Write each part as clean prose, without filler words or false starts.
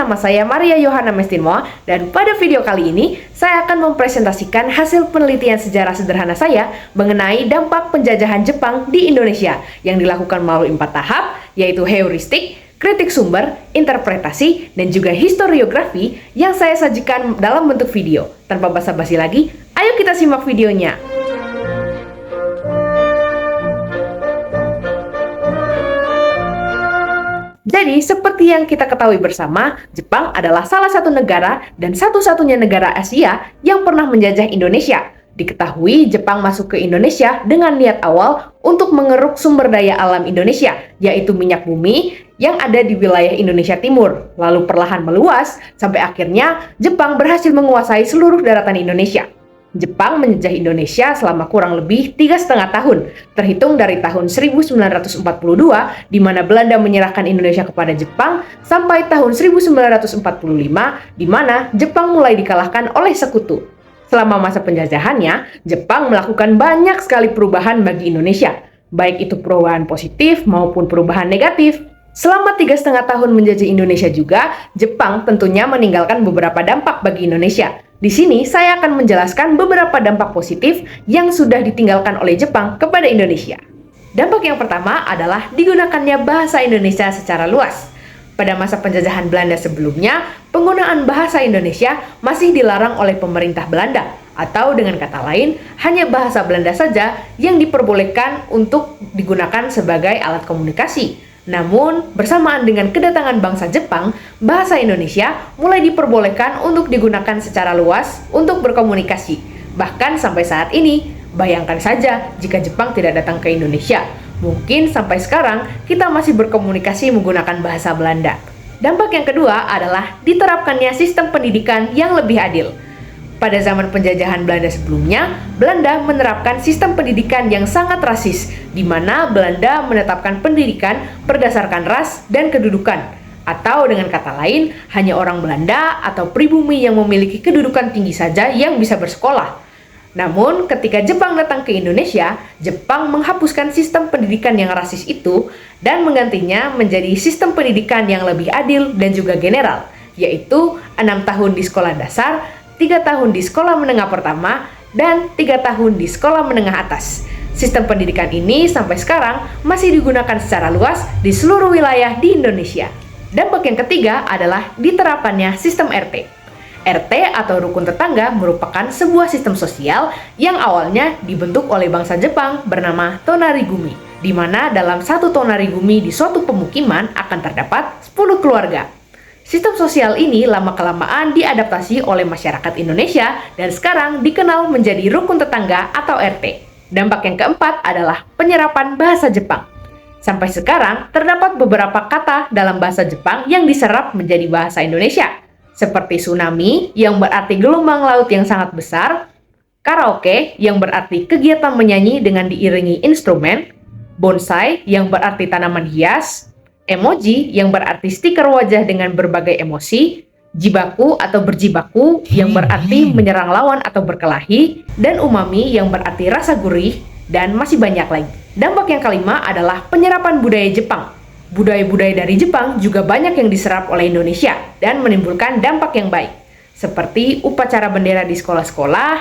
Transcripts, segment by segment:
nama saya Maria Yohana Mestinmoa dan pada video kali ini saya akan mempresentasikan hasil penelitian sejarah sederhana saya mengenai dampak penjajahan Jepang di Indonesia yang dilakukan melalui 4 tahap, yaitu heuristik, kritik sumber, interpretasi, dan juga historiografi yang saya sajikan dalam bentuk video. Tanpa basa-basi lagi, ayo kita simak videonya. Jadi, seperti yang kita ketahui bersama, Jepang adalah salah satu negara dan satu-satunya negara Asia yang pernah menjajah Indonesia. Diketahui Jepang masuk ke Indonesia dengan niat awal untuk mengeruk sumber daya alam Indonesia, yaitu minyak bumi yang ada di wilayah Indonesia Timur, lalu perlahan meluas sampai akhirnya Jepang berhasil menguasai seluruh daratan Indonesia. Jepang menjajah Indonesia selama kurang lebih 3,5 tahun, terhitung dari tahun 1942, di mana Belanda menyerahkan Indonesia kepada Jepang, sampai tahun 1945, di mana Jepang mulai dikalahkan oleh sekutu. Selama masa penjajahannya, Jepang melakukan banyak sekali perubahan bagi Indonesia, baik itu perubahan positif maupun perubahan negatif. Selama 3,5 tahun menjajah Indonesia juga, Jepang tentunya meninggalkan beberapa dampak bagi Indonesia. Di sini saya akan menjelaskan beberapa dampak positif yang sudah ditinggalkan oleh Jepang kepada Indonesia. Dampak yang pertama adalah digunakannya bahasa Indonesia secara luas. Pada masa penjajahan Belanda sebelumnya, penggunaan bahasa Indonesia masih dilarang oleh pemerintah Belanda, atau dengan kata lain, hanya bahasa Belanda saja yang diperbolehkan untuk digunakan sebagai alat komunikasi. Namun, bersamaan dengan kedatangan bangsa Jepang, bahasa Indonesia mulai diperbolehkan untuk digunakan secara luas untuk berkomunikasi. Bahkan sampai saat ini, bayangkan saja jika Jepang tidak datang ke Indonesia. Mungkin sampai sekarang kita masih berkomunikasi menggunakan bahasa Belanda. Dampak yang kedua adalah diterapkannya sistem pendidikan yang lebih adil. Pada zaman penjajahan Belanda sebelumnya, Belanda menerapkan sistem pendidikan yang sangat rasis, di mana Belanda menetapkan pendidikan berdasarkan ras dan kedudukan. Atau dengan kata lain, hanya orang Belanda atau pribumi yang memiliki kedudukan tinggi saja yang bisa bersekolah. Namun, ketika Jepang datang ke Indonesia, Jepang menghapuskan sistem pendidikan yang rasis itu dan menggantinya menjadi sistem pendidikan yang lebih adil dan juga general, yaitu 6 tahun di sekolah dasar, 3 tahun di sekolah menengah pertama, dan 3 tahun di sekolah menengah atas. Sistem pendidikan ini sampai sekarang masih digunakan secara luas di seluruh wilayah di Indonesia. Dampak yang ketiga adalah diterapkannya sistem RT. RT atau rukun tetangga merupakan sebuah sistem sosial yang awalnya dibentuk oleh bangsa Jepang bernama Tonarigumi, di mana dalam satu Tonarigumi di suatu pemukiman akan terdapat 10 keluarga. Sistem sosial ini lama-kelamaan diadaptasi oleh masyarakat Indonesia dan sekarang dikenal menjadi rukun tetangga atau RT. Dampak yang keempat adalah penyerapan bahasa Jepang. Sampai sekarang, terdapat beberapa kata dalam bahasa Jepang yang diserap menjadi bahasa Indonesia, seperti tsunami yang berarti gelombang laut yang sangat besar, karaoke yang berarti kegiatan menyanyi dengan diiringi instrumen, bonsai yang berarti tanaman hias, emoji yang berarti stiker wajah dengan berbagai emosi, jibaku atau berjibaku yang berarti menyerang lawan atau berkelahi, dan umami yang berarti rasa gurih, dan masih banyak lagi. Dampak yang kelima adalah penyerapan budaya Jepang. Budaya-budaya dari Jepang juga banyak yang diserap oleh Indonesia dan menimbulkan dampak yang baik, seperti upacara bendera di sekolah-sekolah,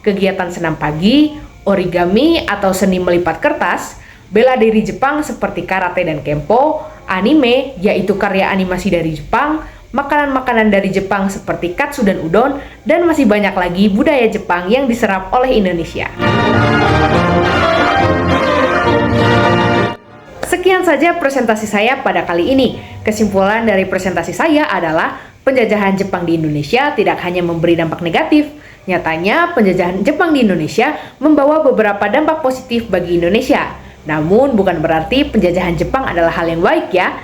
kegiatan senam pagi, origami atau seni melipat kertas, bela diri Jepang seperti karate dan kempo, anime yaitu karya animasi dari Jepang, makanan-makanan dari Jepang seperti katsu dan udon, dan masih banyak lagi budaya Jepang yang diserap oleh Indonesia. Sekian saja presentasi saya pada kali ini. Kesimpulan dari presentasi saya adalah penjajahan Jepang di Indonesia tidak hanya memberi dampak negatif. Nyatanya, penjajahan Jepang di Indonesia membawa beberapa dampak positif bagi Indonesia. Namun, bukan berarti penjajahan Jepang adalah hal yang baik ya.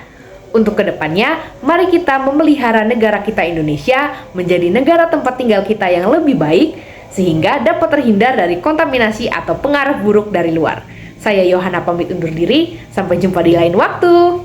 Untuk kedepannya, mari kita memelihara negara kita Indonesia menjadi negara tempat tinggal kita yang lebih baik, sehingga dapat terhindar dari kontaminasi atau pengaruh buruk dari luar. Saya Yohana pamit undur diri, sampai jumpa di lain waktu.